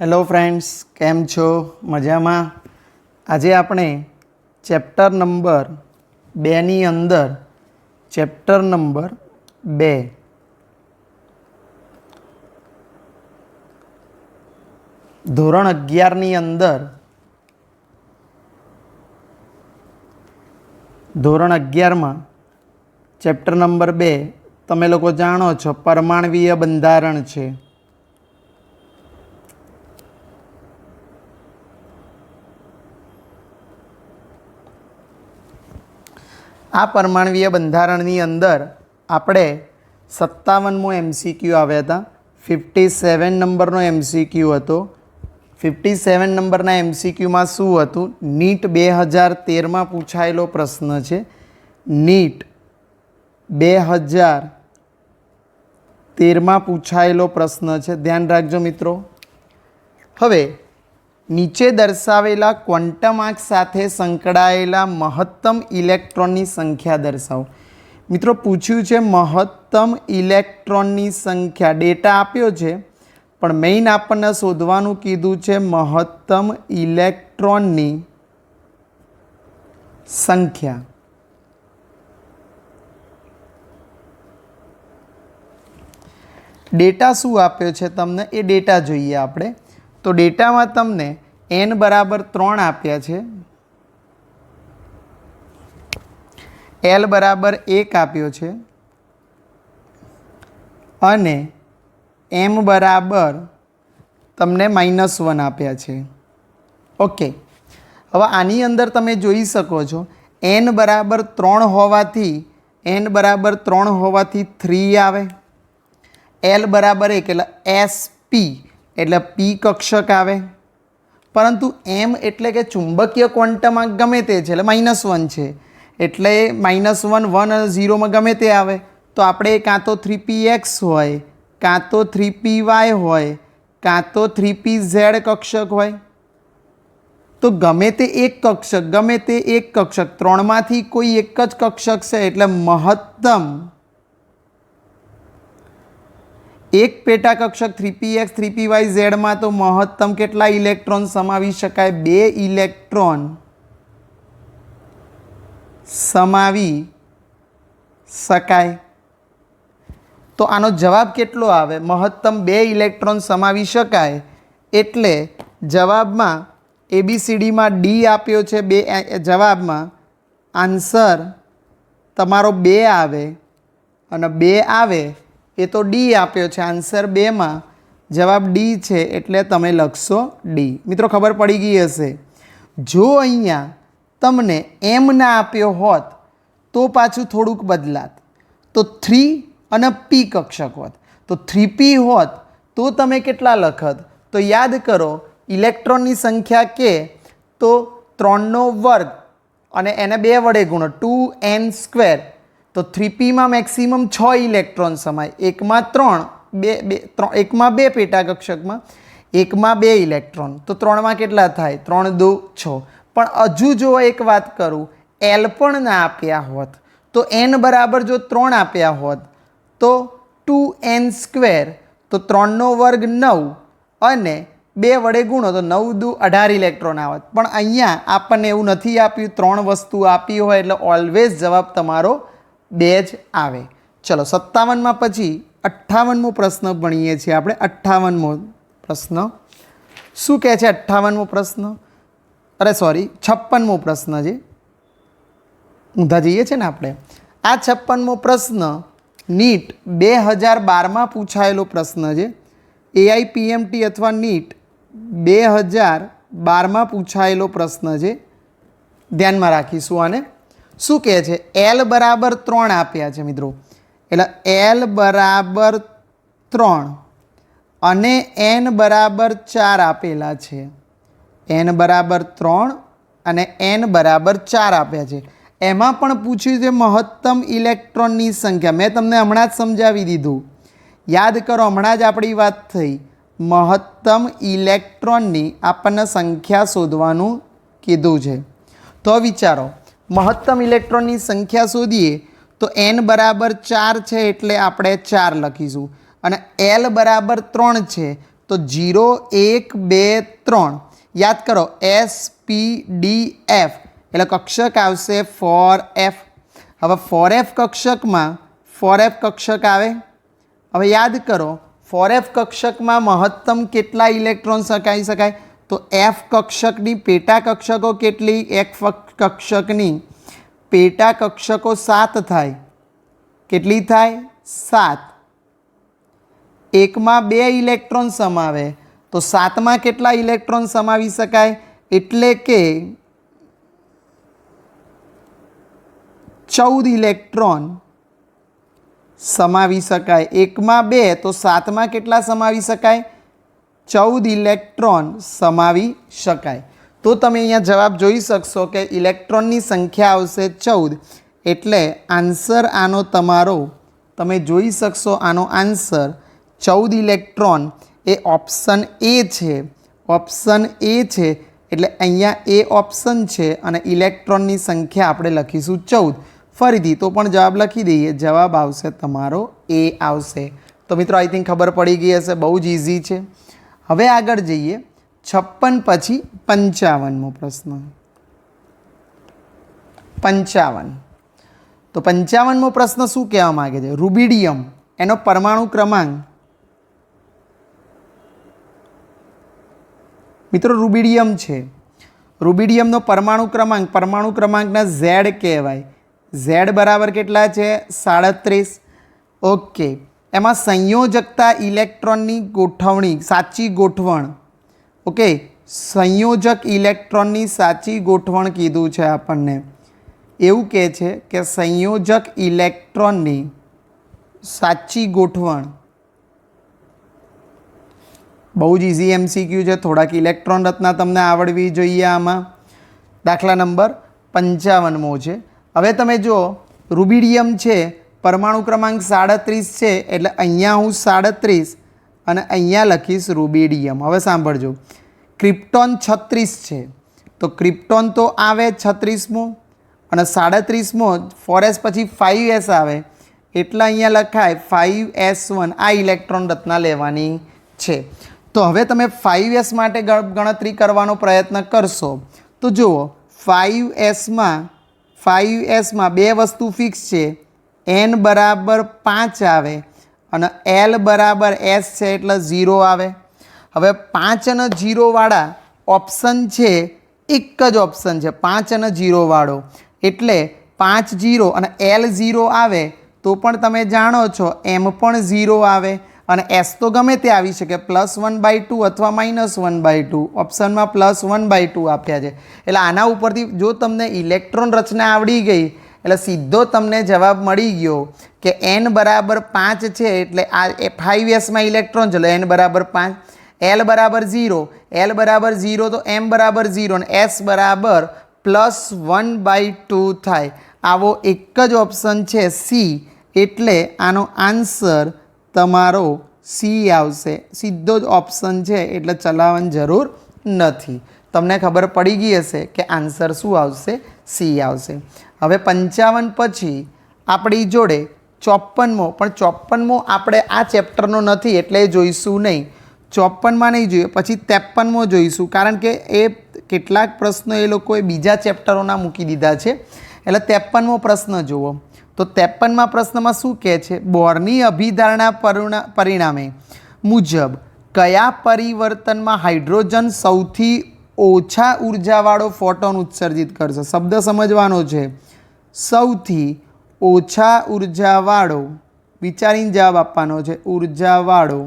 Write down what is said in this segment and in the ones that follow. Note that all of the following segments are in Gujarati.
હેલો ફ્રેન્ડ્સ, કેમ છો? મજામાં? આજે આપણે ચેપ્ટર નંબર 2ની અંદર ચેપ્ટર નંબર 2 ધોરણ 11ની અંદર ધોરણ 11માં ચેપ્ટર નંબર 2 તમે લોકો જાણો છો પરમાણ્વીય બંધારણ છે. આ પરમાણ્વીય બંધારણની અંદર આપણે 57મો MCQ આવ્યા હતા. 57 નંબરનો MCQ હતો. 57 નંબરના MCQમાં શું હતું? નીટ 2013માં પૂછાયેલો પ્રશ્ન છે. નીટ 2013માં પૂછાયેલો પ્રશ્ન છે, ધ્યાન રાખજો મિત્રો. હવે નીચે દર્શાવેલા ક્વોન્ટમ આંક સાથે સંકળાયેલા મહત્તમ ઇલેક્ટ્રોનની સંખ્યા દર્શાવો. મિત્રો પૂછ્યું છે મહત્તમ ઇલેક્ટ્રોનની સંખ્યા. ડેટા આપ્યો છે પણ મેઇન આપણને શોધવાનું કીધું છે મહત્તમ ઇલેક્ટ્રોનની સંખ્યા. ડેટા શું આપ્યો છે તમને એ ડેટા જોઈએ આપણે. તો ડેટામાં તમને n બરાબર 3 આપ્યા છે, l બરાબર 1 આપ્યો છે અને m બરાબર તમને -1 આપ્યા છે. ઓકે, હવે આની અંદર તમે જોઈ શકો છો n બરાબર 3 હોવાથી 3 આવે, l બરાબર 1 એટલે sp એટલે પી કક્ષક આવે, પરંતુ એમ એટલે કે ચુંબકીય ક્વોન્ટમ આંક ગમે તે છે એટલે -1 છે એટલે -1 1 અને 0માં ગમે તે આવે. તો આપણે કાં તો 3px હોય, કાં તો 3py હોય, કાં તો 3pz કક્ષક હોય. તો ગમે તે એક કક્ષક ત્રણમાંથી કોઈ એક જ કક્ષક છે એટલે મહત્તમ એક પેટા કક્ષક 3px 3py z માં તો મહત્તમ કેટલા ઇલેક્ટ્રોન સમાવી શકાય? 2 ઇલેક્ટ્રોન સમાવી શકાય. તો આનો જવાબ કેટલો આવે? મહત્તમ 2 ઇલેક્ટ્રોન સમાવી શકાય એટલે જવાબમાં ABCDમાં D આપ્યો છે. જવાબમાં આન્સર તમારો 2 આવે અને 2 આવે એ તો D આપ્યો છે. આન્સર 2માં જવાબ D છે એટલે તમે લખશો D. મિત્રો ખબર પડી ગઈ હશે. જો અહીંયા તમને M ના આપ્યો હોત તો પાછું થોડુંક બદલાત. તો 3 અને P કક્ષક હોત તો 3P હોત તો તમે કેટલા લખત? તો યાદ કરો ઇલેક્ટ્રોનની સંખ્યા કે તો 3નો વર્ગ અને એને 2 વડે ગુણો 2n². તો 3pમાં મેક્સિમમ 6 ઇલેક્ટ્રોન સમાય. એકમાં 2 પેટા કક્ષકમાં એકમાં 2 ઇલેક્ટ્રોન તો 3માં કેટલા થાય? 3 2 6. પણ હજુ જો એક વાત કરું, l પણ ના આપ્યા હોત તો n બરાબર જો 3 આપ્યા હોત તો 2n². તો 3નો વર્ગ 9 અને 2 વડે ગુણો તો 9 2 18 ઇલેક્ટ્રોન આવત. પણ અહીંયા આપણને એવું નથી આપ્યું. 3 વસ્તુ આપી હોય એટલે ઓલવેઝ જવાબ તમારો 2 જ આવે. ચલો 57માં પછી 58મો પ્રશ્ન ભણીએ છીએ આપણે. 58મો પ્રશ્ન શું કહે છે? 58મો પ્રશ્ન 56મો પ્રશ્ન છે. ઊંધા જઈએ છે ને આપણે. આ 56મો પ્રશ્ન નીટ 2012માં પૂછાયેલો પ્રશ્ન છે. AIPMT અથવા નીટ 2012માં પૂછાયેલો પ્રશ્ન છે. ધ્યાનમાં રાખીશું આને. શું કહે છે? l બરાબર 3 આપ્યા છે મિત્રો, એટલે l બરાબર 3 અને n બરાબર 4 આપેલા છે. n બરાબર 3 અને n બરાબર 4 આપ્યા છે. એમાં પણ પૂછ્યું છે મહત્તમ ઇલેક્ટ્રોનની સંખ્યા. મેં તમને હમણાં જ સમજાવી દીધું, યાદ કરો, હમણાં જ આપણી વાત થઈ. મહત્તમ ઇલેક્ટ્રોનની આપણને સંખ્યા શોધવાનું કીધું છે. તો વિચારો મહત્તમ ઇલેક્ટ્રોનની સંખ્યા શોધીએ તો n બરાબર 4 છે એટલે આપણે 4 લખીશું અને l બરાબર 3 છે તો 0 1 2 3 યાદ કરો SPDF એટલે કક્ષક આવશે 4F. હવે 4F કક્ષકમાં 4F કક્ષક આવે. હવે યાદ કરો 4F કક્ષકમાં મહત્તમ કેટલા ઇલેક્ટ્રોન શકાઈ શકાય? તો F કક્ષકની પેટા કક્ષકો કેટલી? F કક્ષકની પેટા કક્ષકો 7 થાય. કેટલી થાય? 7. એકમાં 2 ઇલેક્ટ્રોન સમાવે તો 7માં કેટલા ઇલેક્ટ્રોન સમાવી શકાય? એટલે કે 14 ઇલેક્ટ્રોન સમાવી શકાય. એકમાં 2 તો 7માં કેટલા સમાવી શકાય? 14 ઇલેક્ટ્રોન સમાવી શકાય. તો તમે અહીંયા જવાબ જોઈ શકશો કે ઇલેક્ટ્રોનની સંખ્યા આવશે 14. એટલે આન્સર આનો તમારો તમે જોઈ શકશો આનો આન્સર 14 ઇલેક્ટ્રોન એ ઓપ્શન એ છે. ઓપ્શન એ છે એટલે અહીંયા એ ઓપ્શન છે અને ઇલેક્ટ્રોનની સંખ્યા આપણે લખીશું 14. ફરીથી તો પણ જવાબ લખી દઈએ. જવાબ આવશે તમારો એ આવશે. તો મિત્રો આઈ થિંક ખબર પડી ગઈ હશે. બહુ જ ઇઝી છે. હવે આગળ જઈએ 56 પછી 55મો પ્રશ્ન. 55. તો 55મો પ્રશ્ન શું કહેવા માગે છે? રૂબિડિયમ એનો પરમાણુ ક્રમાંક. મિત્રો રૂબિડિયમ છે. રૂબિડિયમનો પરમાણુ ક્રમાંકના Z કહેવાય. Z બરાબર કેટલા છે? 37. ઓકે. એમાં સંયોજકતા ઇલેક્ટ્રોનની ગોઠવણી, સાચી ગોઠવણ. ઓકે, સંયોજક ઇલેક્ટ્રોનની સાચી ગોઠવણ કીધું છે આપણને. એવું કહે છે કે સંયોજક ઇલેક્ટ્રોનની સાચી ગોઠવણ. બહુ જ ઇઝી MCQ છે. થોડાક ઇલેક્ટ્રોન રચના તમને આવડવી જોઈએ આમાં. દાખલા નંબર 55મો છે. હવે તમે જુઓ રૂબિડિયમ છે, પરમાણુ ક્રમાંક 37 છે એટલે અહીંયા હું 37 અને અહીંયા લખીશ રૂબિડિયમ. હવે સાંભળજો, ક્રિપ્ટોન 36 છે તો ક્રિપ્ટોન તો આવે 36મો અને 37મો 4s પછી 5s આવે એટલે અહીંયા લખાય 5s1. આ ઇલેક્ટ્રોન રચના લેવાની છે. તો હવે તમે 5s માટે ગણતરી કરવાનો પ્રયત્ન કરશો તો જુઓ 5sમાં બે વસ્તુ ફિક્સ છે. n બરાબર 5 આવે અને l બરાબર s છે એટલે 0 આવે. હવે 5 અને 0 વાળા ઓપ્શન છે, એક જ ઓપ્શન છે 5 અને 0 વાળો. એટલે 5 0 અને l 0 આવે તો પણ તમે જાણો છો m પણ 0 આવે અને s તો ગમે તે આવી શકે, +1/2 અથવા -1/2. ઓપ્શનમાં +1/2 આપ્યા છે. એટલે આના ઉપરથી જો તમને ઇલેક્ટ્રોન રચના આવડી ગઈ એટલે સીધો તમને જવાબ મળી ગયો કે n બરાબર 5 છે એટલે આ 5sમાં ઇલેક્ટ્રોન છે એટલે n બરાબર 5. l બરાબર 0, l બરાબર 0 તો m બરાબર 0 અને s બરાબર +1/2 થાય. આવો એક જ ઓપ્શન છે C. એટલે આનો આન્સર તમારો C આવશે. સીધો જ ઓપ્શન છે એટલે ચલાવવાની જરૂર નથી. તમને ખબર પડી ગઈ હશે કે આન્સર શું આવશે? C આવશે. હવે 55 પછી આપણી જોડે 54મો, પણ 54મો આપણે આ ચેપ્ટરનો નથી એટલે જોઈશું નહીં. 54માં નહીં જોઈએ, પછી 53મો જોઈશું કારણ કે એ કેટલાક પ્રશ્નો એ લોકોએ બીજા ચેપ્ટરોના મૂકી દીધા છે. એટલે 53મો પ્રશ્ન જુઓ. તો 53મા પ્રશ્નમાં શું કહે છે? બોરની અભિધારણા પરિણામે મુજબ કયા પરિવર્તનમાં હાઇડ્રોજન સૌથી ઓછા ઉર્જાવાળો ફોટોન ઉત્સર્જિત કરશે? શબ્દ સમજવાનો છે. સૌથી ઓછા ઉર્જાવાળો, વિચારીને જવાબ આપવાનો છે. ઉર્જાવાળો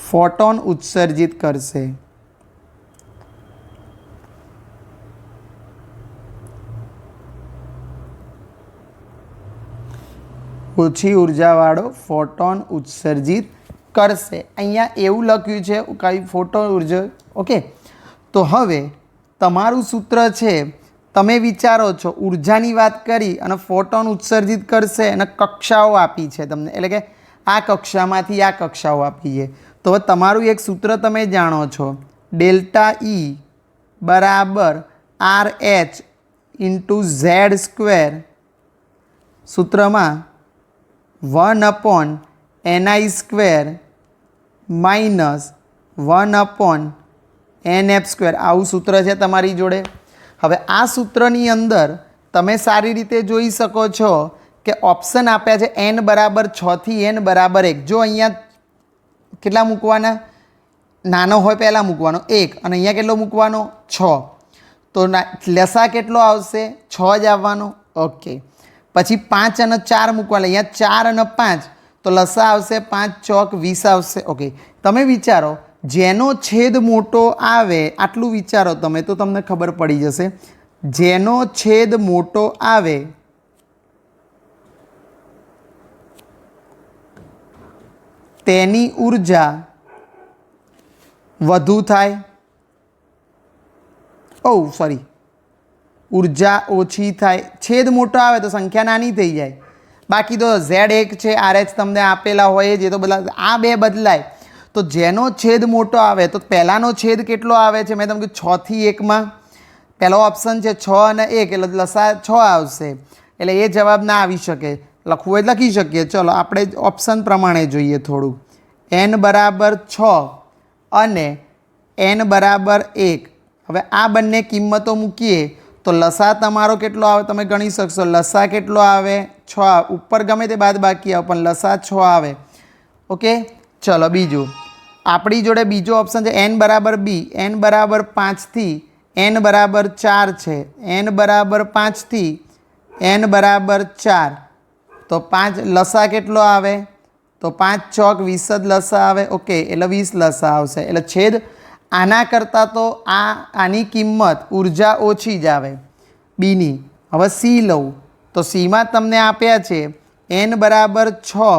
ફોટોન ઉત્સર્જિત કરશે. ઓછી ઉર્જાવાળો ફોટોન ઉત્સર્જિત કરશે. અહીંયા એવું લખ્યું છે કઈ ફોટો ઉર્જા. ઓકે, તો હવે તમારું સૂત્ર છે, તમે વિચારો છો ઉર્જાની વાત કરી અને ફોટોન ઉત્સર્જિત કરશે અને કક્ષાઓ આપી છે તમને, એટલે કે આ કક્ષામાંથી આ કક્ષાઓ આપી છે. તો હવે તમારું એક સૂત્ર તમે જાણો છો, ΔE બરાબર RH × Z². સૂત્રમાં 1/ni² -1/nf². આવું સૂત્ર છે તમારી જોડે. હવે આ સૂત્રની અંદર તમે સારી રીતે જોઈ શકો છો કે ઓપ્શન આપ્યા છે n બરાબર 6 થી n બરાબર 1. જો અહીંયા કેટલા મૂકવાના? નાનો હોય પહેલાં મૂકવાનો 1 અને અહીંયા કેટલો મૂકવાનો? 6. તો લસા કેટલો આવશે? 6 જ આવવાનો. ઓકે. પછી 5 અને 4 મૂકવાના. અહીંયા 4 અને 5 તો લસા આવશે 5 ચોક 20 આવશે. ઓકે. તમે વિચારો જેનો છેદ મોટો આવે, આટલું વિચારો તમે તો તમને ખબર પડી જશે. જેનો છેદ મોટો આવે તેની ઉર્જા વધુ થાય. ઉર્જા ઓછી થાય. છેદ મોટો આવે તો સંખ્યા નાની થઈ જાય. બાકી તો Z1 છે, RH તમને આપેલા હોય જે તો બધા આ બે બદલાય. તો જેનો છેદ મોટો આવે તો પહેલાંનો છેદ કેટલો આવે છે? મેં તમને કીધું 6 થી 1માં પહેલો ઓપ્શન છે 6 અને 1 એટલે લસા 6 આવશે. એટલે એ જવાબ ના આવી શકે. લખવું હોય લખી શકીએ. ચલો આપણે ઓપ્શન પ્રમાણે જોઈએ થોડું. n બરાબર 6 અને n બરાબર 1. હવે આ બંને કિંમતો મૂકીએ તો લસા તમારો કેટલો આવે તમે ગણી શકશો. લસા કેટલો આવે? 6. ઉપર ગમે તે બાદ બાકી આવે પણ લસા 6 આવે. ઓકે. ચલો બીજું આપણી જોડે બીજો ઓપ્શન છે n બરાબર b. n બરાબર 5 થી n બરાબર 4 છે. n બરાબર 5 થી n બરાબર 4 તો 5 લસા કેટલો આવે? તો 5 ચોક 20 જ લસા આવે. ઓકે. એટલે 20 લસા આવશે. એટલે છેદ આના કરતાં તો આની કિંમત ઉર્જા ઓછી જ આવે બીની. હવે સી લઉં તો સીમાં તમને આપ્યા છે n બરાબર 6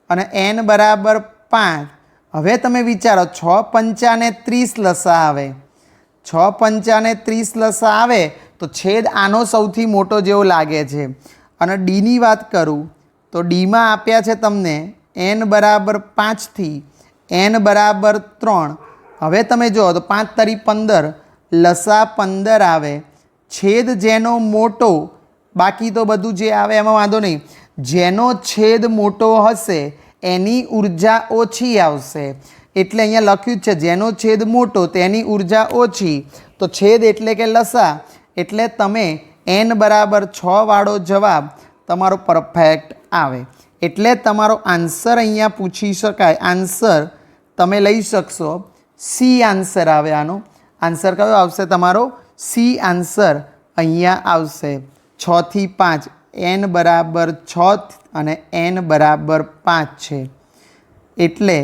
અને n બરાબર 5. હવે તમે વિચારો 6 પંચાને 30 લસા આવે. 6 પંચાને 30 લસા આવે તો છેદ આનો સૌથી મોટો જેવો લાગે છે. અને ડીની વાત કરું તો ડીમાં આપ્યા છે તમને n બરાબર 5 થી n બરાબર 3. હવે તમે જુઓ તો 5 તરી 15 લસા 15 આવે. છેદ જેનો મોટો, બાકી તો બધું જે આવે એમાં વાંધો નહીં, જેનો છેદ મોટો હશે એની ઉર્જા ઓછી આવશે. એટલે અહીંયા લખ્યું જ છે જેનો છેદ મોટો તેની ઉર્જા ઓછી. તો છેદ એટલે કે લસા. એટલે તમે n બરાબર 6 વાળો જવાબ તમારો પરફેક્ટ આવે. એટલે તમારો આન્સર અહીંયા પૂછી શકાય. આન્સર તમે લઈ શકશો સી આન્સર આવે. આનો આન્સર કયો આવશે? તમારો સી આન્સર અહીંયા આવશે. 6 થી 5 n બરાબર 6 અને n બરાબર 5 છે. એટલે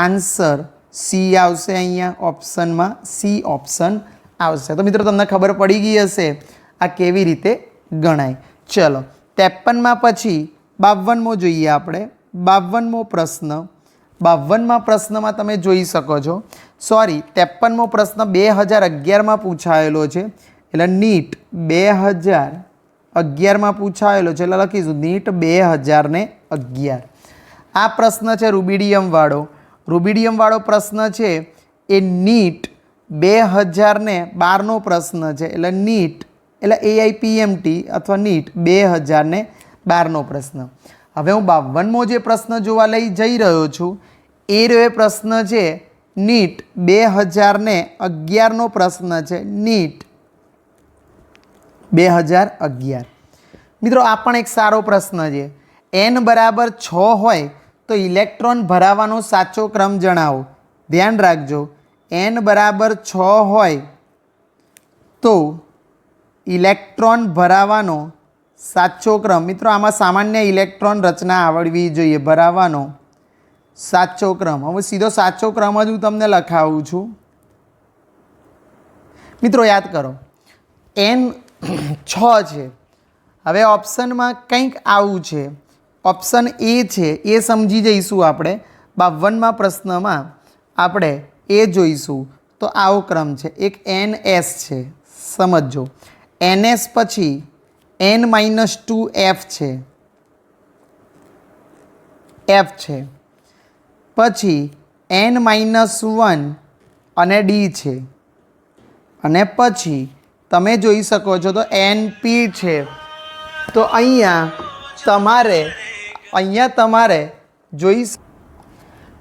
આન્સર સી આવશે. અહીંયા ઓપ્શનમાં સી ઓપ્શન આવશે. તો મિત્રો તમને ખબર પડી ગઈ હશે આ કેવી રીતે ગણાય. ચલો 53માં પછી 52મો જોઈએ આપણે. 52મો પ્રશ્ન. 52મા પ્રશ્નમાં તમે જોઈ શકો છો. 53મો પ્રશ્ન 2011માં પૂછાયેલો છે. એટલે નીટ 2011માં પૂછાયેલો છે. એટલે લખીશું નીટ 2011. આ પ્રશ્ન છે રૂબિડિયમવાળો. રૂબિડિયમવાળો પ્રશ્ન છે એ નીટ 2012નો પ્રશ્ન છે. એટલે નીટ એટલે AIPMT અથવા નીટ 2012નો પ્રશ્ન. હવે હું 52મો જે પ્રશ્ન જોવા લઈ જઈ રહ્યો છું એ રહ્યો પ્રશ્ન છે નીટ 2011નો પ્રશ્ન છે. નીટ 2011. મિત્રો આ પણ એક સારો પ્રશ્ન છે. n બરાબર 6 હોય તો ઇલેક્ટ્રોન ભરાવાનો સાચો ક્રમ જણાવો. ધ્યાન રાખજો n બરાબર 6 હોય તો ઇલેક્ટ્રોન ભરાવાનો સાચો ક્રમ. મિત્રો આમાં સામાન્ય ઇલેક્ટ્રોન રચના આવડવી જોઈએ. ભરાવાનો સાચો ક્રમ. હવે સીધો સાચો ક્રમ જ હું તમને લખાવું છું. મિત્રો યાદ કરો n 6 છે. હવે ઓપ્શનમાં કંઈક આવું છે. ઓપ્શન એ છે એ સમજી જઈશું આપણે. 52મા પ્રશ્નમાં આપણે એ જોઈશું. તો આવો ક્રમ છે. એક NS છે. સમજો NS પછી n-2 F છે. F છે. પછી n-1 અને D છે. અને પછી તમે જોઈ શકો છો તો NP છે. તો અહીંયા તમારે જોઈ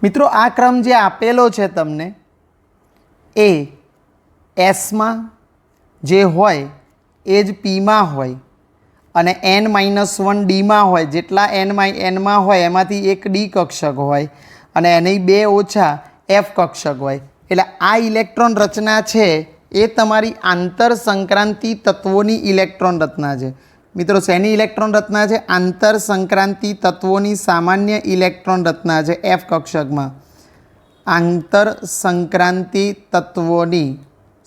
મિત્રો આ ક્રમ જે આપેલો છે તમને એ એસમાં જે હોય એ જ પીમાં હોય અને n-1 ડીમાં હોય. જેટલા એનમાં હોય એમાંથી એક ડી કક્ષક હોય અને એની 2 ઓછા એફ કક્ષક હોય. એટલે આ ઇલેક્ટ્રોન રચના છે એ તમારી આંતર સંક્રાંતિ તત્વોની ઇલેક્ટ્રોન રચના છે. મિત્રો શેની ઇલેક્ટ્રોન રચના છે? આંતર સંક્રાંતિ તત્વોની સામાન્ય ઇલેક્ટ્રોન રચના છે એફ કક્ષકમાં. આંતર સંક્રાંતિ તત્વોની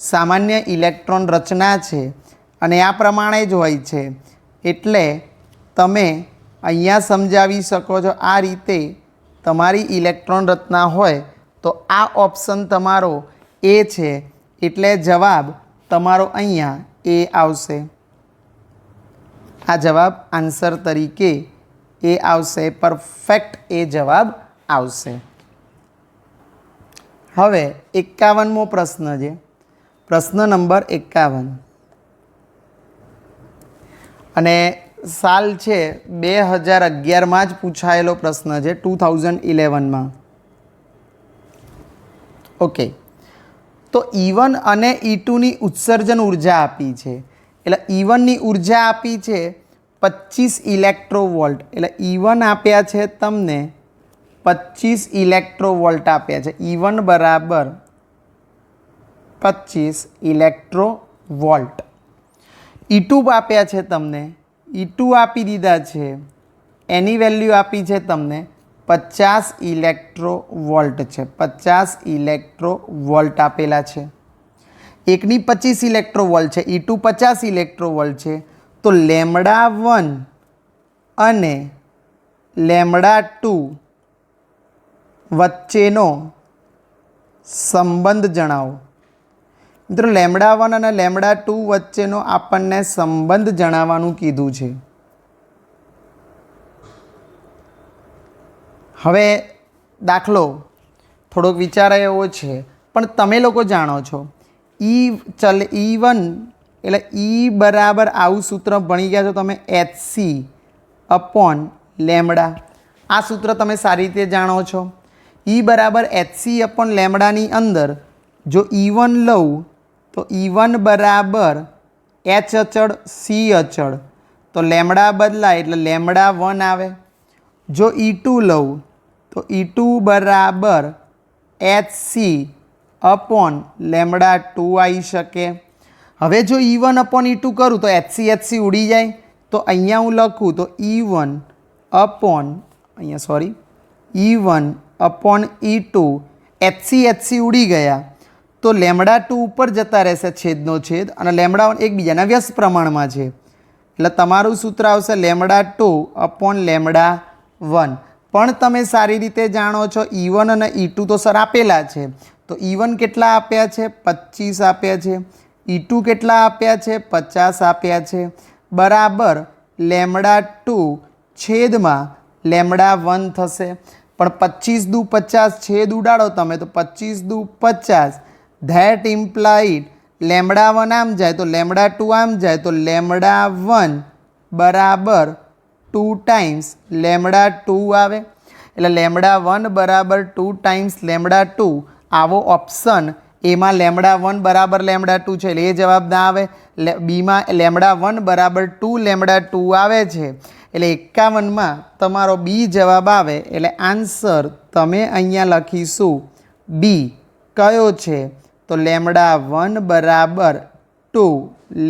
સામાન્ય ઇલેક્ટ્રોન રચના છે અને આ પ્રમાણે જ હોય છે. એટલે તમે અહીંયા સમજાવી શકો છો આ રીતે તમારી ઇલેક્ટ્રોન રચના હોય તો આ ઓપ્શન તમારો એ છે. એટલે જવાબ તમારો અહીંયા એ આવશે. આ જવાબ આન્સર તરીકે એ આવશે. પરફેક્ટ એ જવાબ આવશે. હવે 51મો પ્રશ્ન છે. પ્રશ્ન નંબર 51 અને સાલ છે 2011માં જ પૂછાયેલો પ્રશ્ન છે, 2011માં. ઓકે, તો E1 અને E2ની ઉત્સર્જન ઉર્જા આપી છે. એટલે E1ની ઉર્જા આપી છે 25 ઇલેક્ટ્રોવોલ્ટ. એટલે E1 આપ્યા છે તમને 25 ઇલેક્ટ્રોવોલ્ટ આપ્યા છે. E1 બરાબર 25 ઇલેક્ટ્રોવોલ્ટ. E2 આપ્યા છે તમને, E2 આપી દીધા છે, એની વેલ્યુ આપી છે તમને 50 ઇલેક્ટ્રોવોલ્ટ છે. 50 ઇલેક્ટ્રોવોલ્ટ આપેલા છે. એકની 25 ઇલેક્ટ્રોવોલ્ટ છે, E2 50 ઇલેક્ટ્રોવોલ્ટ છે. તો λ1 અને λ2 વચ્ચેનો સંબંધ જણાવો. મિત્રો λ1 અને λ2 વચ્ચેનો આપણને સંબંધ જણાવવાનું કીધું છે. હવે દાખલો થોડોક વિચાર એવો છે પણ તમે લોકો જાણો છો. E1 એટલે E બરાબર આવું સૂત્ર ભણી ગયા છો તમે, HC/λ. આ સૂત્ર તમે સારી રીતે જાણો છો. E બરાબર HC/λની અંદર જો E1 લઉં તો E1 બરાબર H અચળ C અચળ, તો λ બદલાય એટલે λ1 આવે. જો E2 લઉં તો E2 બરાબર HC/λ2 આવી શકે. હવે જો E1/E2 કરું તો HC ઉડી જાય. તો અહીંયા હું લખું તો E1/E2 HC ઉડી ગયા તો λ2 ઉપર જતા રહેશે છેદનો છેદ અને λ1 એકબીજાના વ્યસ્ત પ્રમાણમાં છે. એટલે તમારું સૂત્ર આવશે λ2/λ1. પણ તમે સારી રીતે જાણો છો E1 અને E2 તો સર આપેલા છે. તો E1 કેટલા આપ્યા છે? 25 આપ્યા છે. E2 કેટલા આપ્યા છે? 50 આપ્યા છે. બરાબર λ2 છેદમાં λ1 થશે. પણ 25 દુ 50 છેદ ઉડાડો તમે તો 25 દુ 50. ધેટ ઇમ્પ્લાઇડ λ1 આમ જાય તો λ2 આમ જાય તો λ1 બરાબર 2 ટાઈમ્સ λ2 આવે. એટલે λ1 બરાબર 2 ટાઈમ્સ λ2 આવો ઓપ્શન એમાં λ1 બરાબર λ2 છે એટલે એ જવાબ ના આવે. બીમાં λ1 બરાબર 2 λ2 આવે છે એટલે 51માં તમારો બી જવાબ આવે. એટલે આન્સર તમે અહીંયા લખીશું બી. કયો છે? તો λ1 બરાબર 2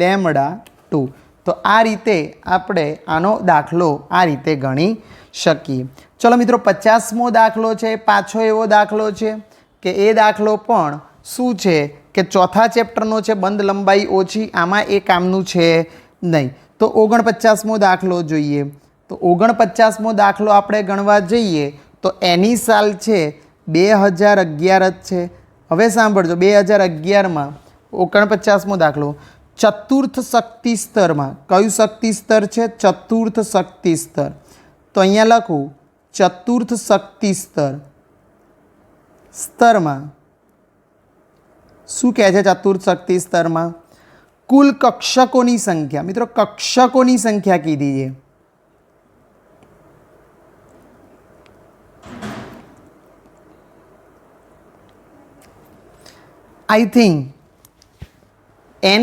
λ2. તો આ રીતે આપણે આનો દાખલો આ રીતે ગણી શકીએ. ચલો મિત્રો 50મો દાખલો છે, પાછો એવો દાખલો છે કે એ દાખલો પણ શું છે કે ચોથા ચેપ્ટરનો છે, બંધ લંબાઈ ઓછી. આમાં એ કામનું છે નહીં. તો 49મો દાખલો જોઈએ. તો 49મો દાખલો આપણે ગણવા જઈએ તો એની સાલ છે 2011 જ છે. હવે સાંભળજો, 2011માં 49મો દાખલો ચતુર્થ શક્તિ સ્તરમાં. કયું શક્તિ સ્તર છે? ચતુર્થ શક્તિ સ્તર. તો અહીંયા લખું ચતુર્થ શક્તિ સ્તરમાં શું કહે છે? ચતુર્થ શક્તિ સ્તરમાં કુલ કક્ષકોની સંખ્યા. મિત્રો કક્ષકોની સંખ્યા કીધી છે. आई थिंक एन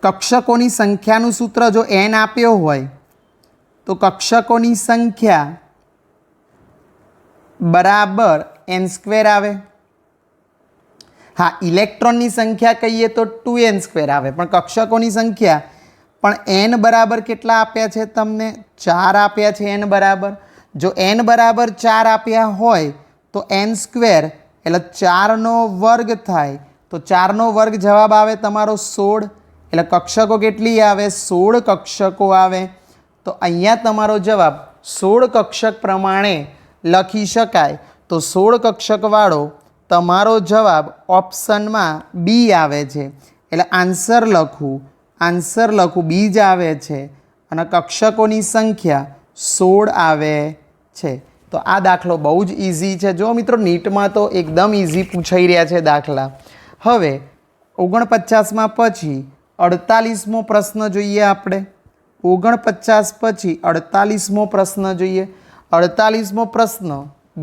कक्षकोनी संख्याનું સૂત્ર જો n આપ્યો હોય તો કક્ષકોની સંખ્યા બરાબર n² આવે. हाँ, इलेक्ट्रॉननी संख्या कहीए तो 2n² आवे, पण कक्षकोनी संख्या पण n बराबर केटला आप्या छे तमने 4 आप्या छे n बराबर. जो n बराबर 4 आप्या होय तो n² एटले 4 નો વર્ગ थाय तो 4 નો વર્ગ जवाब आवे तमारो 16. एटले कक्षको केटली आवे 16 कक्षको आवे. तो अहींया तमारो जवाब 16 कक्षक प्रमाणे लखी शकाय. तो 16 कक्षक वाळो तमारो जवाब ऑप्शन में बी आवे छे. एटले आंसर लखूँ बी ज आवे छे अने कक्षकोनी संख्या 16 आवे छे. तो आ दाखलो बहु ज इजी छे. जो मित्रों नीट में तो एकदम इजी पूछाई रह्या छे दाखला. हवे 49 में पछी 48मो प्रश्न जोईए आपणे. 49 पछी 48मो प्रश्न जोईए. 48मो प्रश्न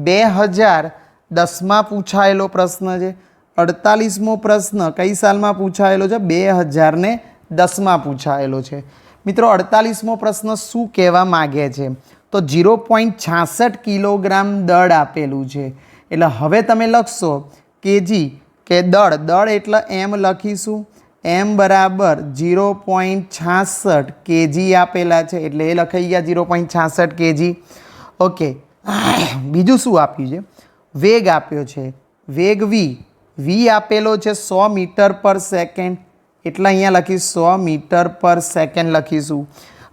2010 में पूछायेलो प्रश्न है. 48मो प्रश्न कई साल में पूछायेलो है? 2010 में पूछायेलो है. मित्रों 48मो प्रश्न शू कहेवा मागे छे? तो 0.66 किलोग्राम दળ आपेलू है. एटले हवे तमे लखशो केजी के दળ एटले एम लखीशुं. एम बराबर 0.66 केजी आपेला है एटले ए लखाई गया 0.66 केजी. ओके, बीजू शू आप्युं छे? वेग आप्यो छे. वेग वी आपेलो छे 100 मीटर पर सेकंड एटले अहींया लखी 100 मीटर पर सेकंड लखीशुं.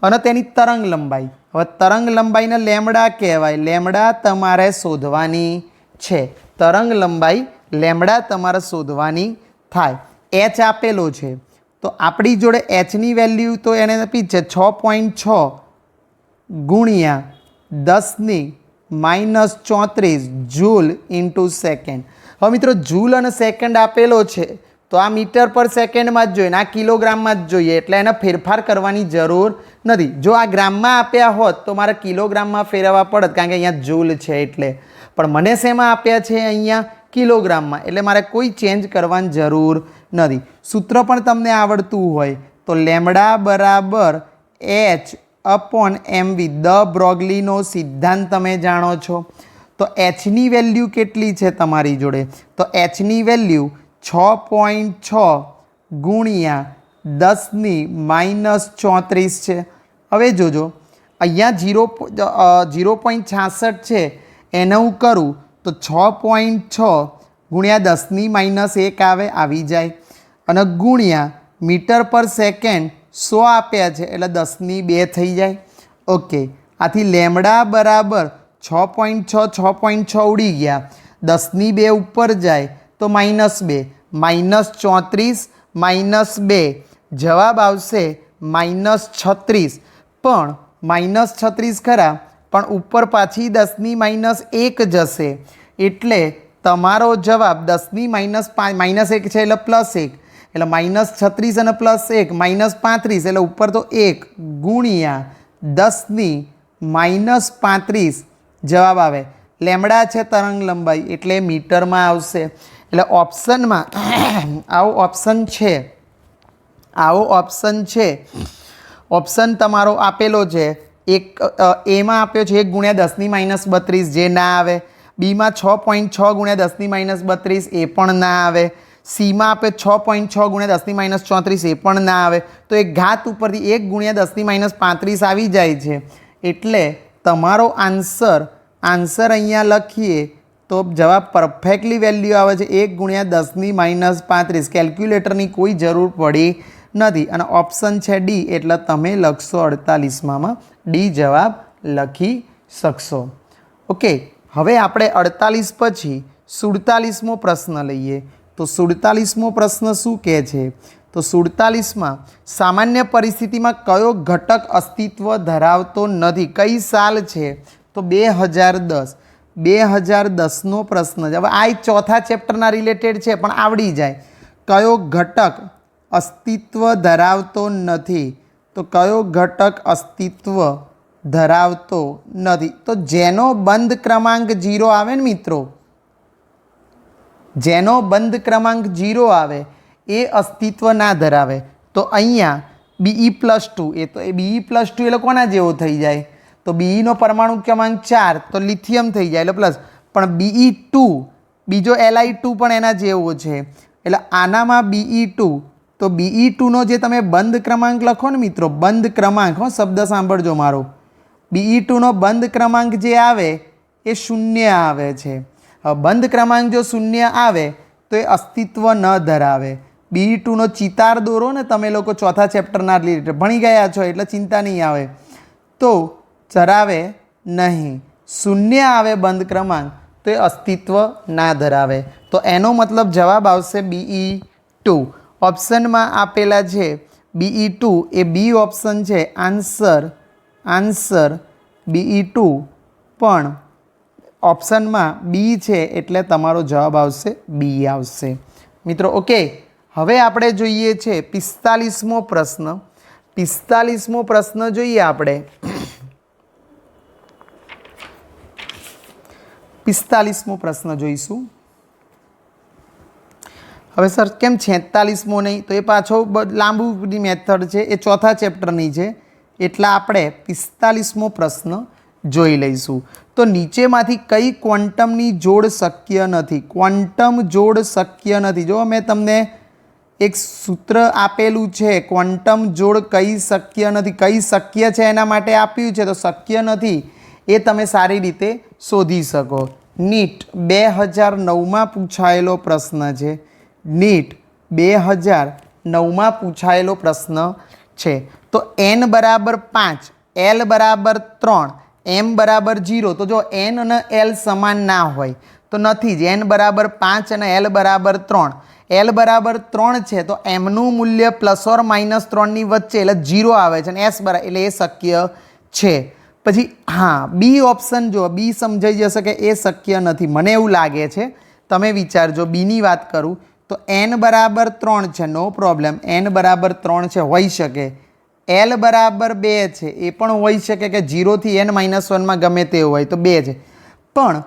अने तेनी तरंग लंबाई, हवे तरंग लंबाईने लेमड़ा कहेवाय. लेमड़ा तमारे शोधवानी छे. तरंग लंबाई लेमड़ा तमारे शोधवानी थाय. एच आपेलो छे तो आपणी जोड़े एचनी वेल्यू तो एने आपी छे 6.6 गुणिया 10⁻³ जूल इंटू सेकेंड. હવે મિત્રો જૂલ અને સેકન્ડ આપેલો છે તો આ મીટર પર સેકન્ડમાં જ જોઈએ ને આ કિલોગ્રામમાં જ જોઈએ, એટલે એને ફેરફાર કરવાની જરૂર નથી. જો આ ગ્રામમાં આપ્યા હોત તો મારે કિલોગ્રામમાં ફેરવવા પડત, કારણ કે અહીંયા જૂલ છે એટલે. પણ મને શેમાં આપ્યા છે? અહીંયા કિલોગ્રામમાં, એટલે મારે કોઈ ચેન્જ કરવાની જરૂર નથી. સૂત્ર પણ તમને આવડતું હોય તો લેમડા બરાબર H/mv દ બ્રોગલીનો સિદ્ધાંત તમે જાણો છો. તો એચની વેલ્યુ કેટલી છે તમારી જોડે? તો એચની વેલ્યુ 6.6 ગુણ્યા 10⁻³ છે. હવે જોજો અહીંયા 0.66 છે એને હું કરું તો 6.6 ગુણ્યા 10⁻1 આવે, આવી જાય. અને ગુણ્યા મીટર પર સેકન્ડ 100 આપ્યા છે એટલે 10⁻2 થઈ જાય. ઓકે, આથી લેમડા બરાબર 6.6 6.6 ઉડી ગયા, 10⁻2 ઉપર જાય તો -2, -34 -2 જવાબ આવશે -36. પણ -36 ખરા, પણ ઉપર પાછી 10⁻1 જશે એટલે તમારો જવાબ 10⁻1 છે એટલે +1, એટલે -36 અને +1 -35 એટલે ઉપર તો 1 ગુણ્યા 10⁻35 જવાબ આવે. લેમડા છે તરંગ લંબાઈ એટલે મીટરમાં આવશે. એટલે ઓપ્શનમાં આવો ઓપ્શન છે. ઓપ્શન તમારો આપેલો છે. એક એમાં આપ્યો છે 1 ગુણ્યા 10⁻32 જે ના આવે. બીમાં 6.6 ગુણ્યા 10⁻32 એ પણ ના આવે. સીમાં આપે 6.6 ગુણ્યા 10⁻34 એ પણ ના આવે. તો એક ઘાત ઉપરથી 1 ગુણ્યા 10⁻35 આવી જાય છે. એટલે તમારો આન્સર અહીંયા લખીએ તો જવાબ પરફેક્ટલી વેલ્યુ આવે છે 1 ગુણ્યા 10⁻35. કેલ્ક્યુલેટરની કોઈ જરૂર પડી નથી. અને ઓપ્શન છે ડી, એટલે તમે લખશો 48માં ડી જવાબ લખી શકશો. ઓકે, હવે આપણે 48 પછી 47મો પ્રશ્ન લઈએ. તો 47મો પ્રશ્ન શું કહે છે? તો 47માં સામાન્ય પરિસ્થિતિમાં કયો ઘટક અસ્તિત્વ ધરાવતો નથી? કઈ સાલ છે? તો 2010. 2010નો પ્રશ્ન છે. હવે આ ચોથા ચેપ્ટરના રિલેટેડ છે પણ આવડી જાય. કયો ઘટક અસ્તિત્વ ધરાવતો નથી? તો કયો ઘટક અસ્તિત્વ ધરાવતો નથી? તો જેનો બંધ ક્રમાંક 0 આવે ને મિત્રો, જેનો બંધ ક્રમાંક 0 આવે એ અસ્તિત્વ ના ધરાવે. તો અહીંયા Be+2 એ તો Be+2 એટલે કોના જેવો થઈ જાય? તો Beનો પરમાણુ ક્રમાંક 4 તો લિથિયમ થઈ જાય એટલે પ્લસ. પણ Be2 બીજો Li2 પણ એના જેવો છે એટલે આનામાં Be2 તો Be2નો જે તમે બંધ ક્રમાંક લખો ને મિત્રો, બંધ ક્રમાંક, શબ્દ સાંભળજો મારો, Be2નો બંધ ક્રમાંક જે આવે એ 0 આવે છે. હવે બંધ ક્રમાંક જો 0 આવે તો એ અસ્તિત્વ ન ધરાવે. Be2નો ચિતાર દોરો ને તમે લોકો ચોથા ચેપ્ટરના રિલેટેડ ભણી ગયા છો એટલે ચિંતા નહીં આવે. તો ધરાવે નહીં, 0 આવે બંધ ક્રમાંક તો એ અસ્તિત્વ ના ધરાવે. તો એનો મતલબ જવાબ આવશે Be2. ઓપ્શનમાં આપેલા છે Be2 એ બી ઓપ્શન છે. આન્સર Be2 પણ ઓપ્શનમાં બી છે એટલે તમારો જવાબ આવશે બી આવશે મિત્રો. ઓકે, હવે આપણે જોઈએ છે 45મો પ્રશ્ન. 45મો પ્રશ્ન જોઈએ આપણે. 45મો પ્રશ્ન જોઈશું. હવે સર કેમ 46મો નહીં? તો એ પાછો લાંબુ મેથડ છે, એ ચોથા ચેપ્ટરની છે એટલે આપણે 45મો પ્રશ્ન જોઈ લઈશું. તો નીચેમાંથી કઈ ક્વોન્ટમની જોડ શક્ય નથી? ક્વોન્ટમ જોડ શક્ય નથી. જો મેં તમને એક સૂત્ર આપેલું છે, ક્વોન્ટમ જોડ કઈ શક્ય નથી, કઈ શક્ય છે એના માટે આપ્યું છે. તો શક્ય નથી એ તમે સારી રીતે શોધી શકો. નીટ 2009માં પૂછાયેલો પ્રશ્ન છે. નીટ 2009માં પૂછાયેલો પ્રશ્ન છે. તો n બરાબર 5, l બરાબર 3, m બરાબર 0. તો જો n અને l સમાન ના હોય તો નથી જ. n બરાબર 5 અને l બરાબર 3. l બરાબર 3 છે તો mનું મૂલ્ય ±3 ની વચ્ચે એટલે 0 આવે છે અને s બરાબર એટલે એ શક્ય છે. પછી હા, બી ઓપ્શન જો, બી સમજાઈ જશે કે એ શક્ય નથી. મને એવું લાગે છે, તમે વિચારજો. બીની વાત કરું તો n બરાબર 3 છે, નો પ્રોબ્લેમ. n બરાબર 3 છે, હોઈ શકે. l બરાબર 2 છે, એ પણ હોઈ શકે કે 0 થી n -1માં ગમે તે હોય તો 2 છે. પણ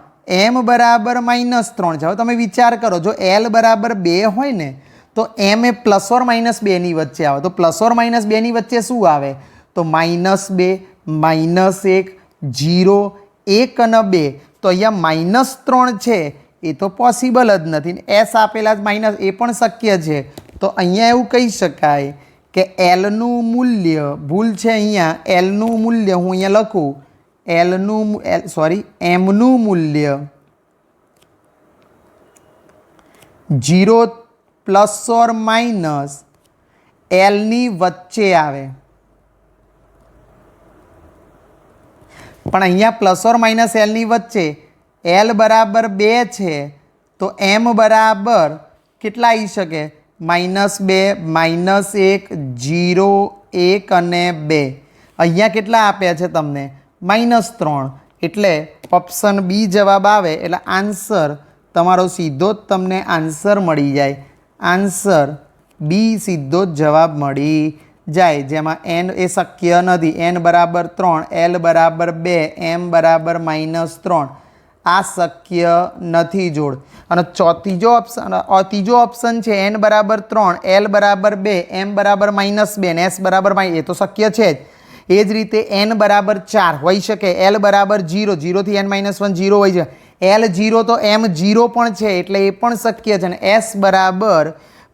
m બરાબર -3 છે. હવે તમે વિચાર કરો, જો l બરાબર 2 હોય ને તો m એ ±2 ની વચ્ચે આવે. તો ±2 ની વચ્ચે શું આવે? તો -2, -1, 0, 1 અને 2. તો અહીંયા -3 છે એ તો પોસિબલ જ નથી. s આપેલા જ માઇનસ, એ પણ શક્ય છે. તો અહીંયા એવું કહી શકાય કે એલનું મૂલ્ય, ભૂલ છે અહીંયા, એલનું મૂલ્ય હું અહીંયા લખું, એમનું મૂલ્ય 0 ± એલની વચ્ચે આવે. પણ અહીંયા ± એલની વચ્ચે એલ બરાબર 2 છે તો એમ બરાબર કેટલા આવી શકે? -2, -1, 0, 1 અને 2. અહીંયા કેટલા આપ્યા છે તમને? -3. એટલે ઓપ્શન બી જવાબ આવે એટલે આન્સર તમારો સીધો જ તમને આન્સર મળી જાય. આન્સર બી સીધો જ જવાબ મળી જાય, જેમાં n એ શક્ય નથી. n બરાબર 3, l બરાબર 2, m બરાબર -3 આ શક્ય નથી જોડ. અને ત્રીજો ઓપ્શન છે n બરાબર 3, l બરાબર 2, m બરાબર -2 ને s બરાબર એ તો શક્ય છે જ. એ જ રીતે n બરાબર 4 હોઈ શકે, l બરાબર 0, 0 થી n -1 0 હોય છે, l 0 તો m 0 પણ છે એટલે એ પણ શક્ય છે. અને s બરાબર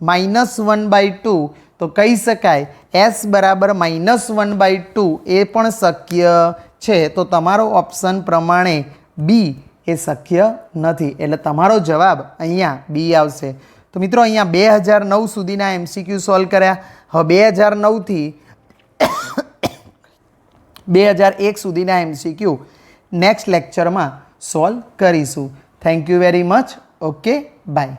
-1/2 તો કહી શકાય s બરાબર -1/2 એ પણ શક્ય છે. તો તમારો ઓપ્શન પ્રમાણે બી એ શક્ય નથી એટલે તમારો જવાબ અહીંયા બી આવશે. તો મિત્રો અહીંયા 2009 સુધીના MCQ સોલ્વ કર્યા. હવે 2009 થી 2001 સુધીના MCQ નેક્સ્ટ લેક્ચરમાં સોલ્વ કરીશું. Thank you very much. Okay, by.